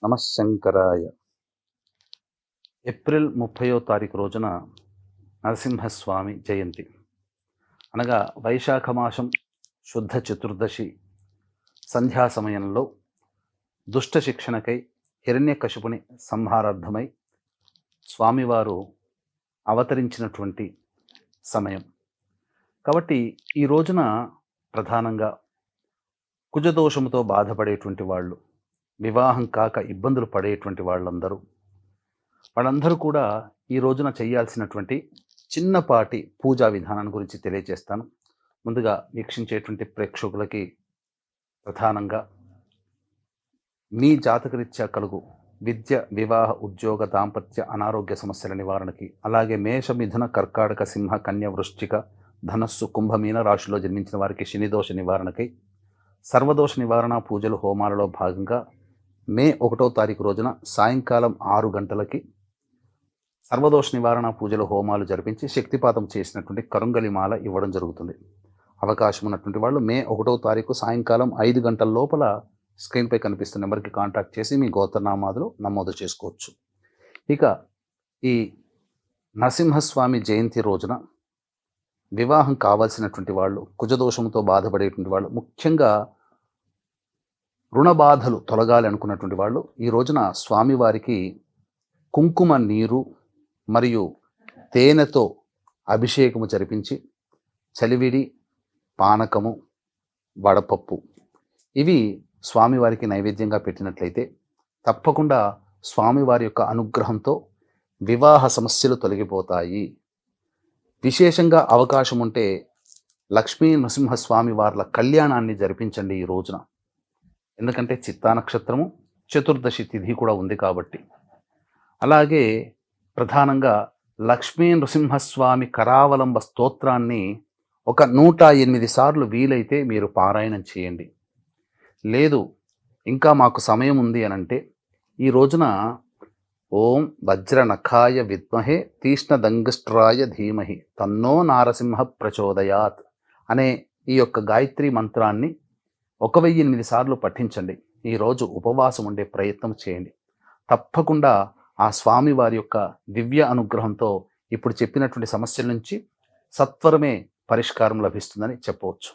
నమశంకరాయ. April 30వ తారీఖు రోజున నరసింహస్వామి జయంతి. అనగా వైశాఖ మాసం శుద్ధ చతుర్దశి సంధ్యా సమయంలో దుష్ట శిక్షణకై హిరణ్యకశిపుని సంహారార్థమై స్వామివారు అవతరించినటువంటి సమయం. కాబట్టి ఈ రోజున ప్రధానంగా కుజదోషముతో బాధపడేటువంటి వాళ్ళు, వివాహం కాక ఇబ్బందులు పడేటువంటి వాళ్ళందరూ కూడా ఈ రోజున చేయాల్సినటువంటి చిన్నపాటి పూజా విధానాన్ని గురించి తెలియజేస్తాను. ముందుగా వీక్షించేటువంటి ప్రేక్షకులకి ప్రధానంగా మీ జాతకరీత్యా కలుగు విద్య, వివాహ, ఉద్యోగ, దాంపత్య, అనారోగ్య సమస్యల నివారణకి, అలాగే మేష, మిథున, కర్కాటక, సింహ, కన్య, వృశ్చిక, ధనస్సు, కుంభమీన రాశిలో జన్మించిన వారికి శనిదోష నివారణకై సర్వదోష నివారణ పూజలు హోమాలలో భాగంగా మే 1వ తారీఖు రోజున సాయంకాలం 6 గంటలకి సర్వదోష నివారణ పూజలు హోమాలు జరిపించి శక్తిపాతం చేసినటువంటి కరుంగలిమాల ఇవ్వడం జరుగుతుంది. అవకాశం ఉన్నటువంటి వాళ్ళు మే 1వ తారీఖు సాయంకాలం 5 గంటల లోపల స్క్రీన్పై కనిపిస్తున్న నెంబర్కి కాంటాక్ట్ చేసి మీ గోత్రనామాదులు నమోదు చేసుకోవచ్చు. ఇక ఈ నరసింహస్వామి జయంతి రోజున వివాహం కావాల్సినటువంటి వాళ్ళు, కుజదోషంతో బాధపడేటువంటి వాళ్ళు, ముఖ్యంగా రుణ బాధలు తొలగాలి అనుకున్నటువంటి వాళ్ళు ఈ రోజున స్వామివారికి కుంకుమ నీరు మరియు తేనెతో అభిషేకము జరిపించి చలివిడి, పానకము, వడపప్పు ఇవి స్వామివారికి నైవేద్యంగా పెట్టినట్లయితే తప్పకుండా స్వామివారి యొక్క అనుగ్రహంతో వివాహ సమస్యలు తొలగిపోతాయి. విశేషంగా అవకాశం ఉంటే లక్ష్మీ నరసింహస్వామి వార్ల కళ్యాణాన్ని జరిపించండి ఈ రోజున. ఎందుకంటే చిత్తా నక్షత్రము, చతుర్దశి తిథి కూడా ఉంది కాబట్టి. అలాగే ప్రధానంగా లక్ష్మీ నరసింహస్వామి కరావలంబ స్తోత్రాన్ని ఒక 108 సార్లు వీలైతే మీరు పారాయణం చేయండి. లేదు ఇంకా మాకు సమయం ఉంది అనంటే ఈ రోజున ఓం వజ్రనఖాయ విద్మహే తీష్ణదంగస్ట్రాయ ధీమహి తన్నో నారసింహ ప్రచోదయాత్ అనే ఈ యొక్క గాయత్రి మంత్రాన్ని 1008 సార్లు పఠించండి. ఈరోజు ఉపవాసం ఉండే ప్రయత్నం చేయండి. తప్పకుండా ఆ స్వామి వారి యొక్క దివ్య అనుగ్రహంతో ఇప్పుడు చెప్పినటువంటి సమస్యల నుంచి సత్వరమే పరిష్కారం లభిస్తుందని చెప్పవచ్చు.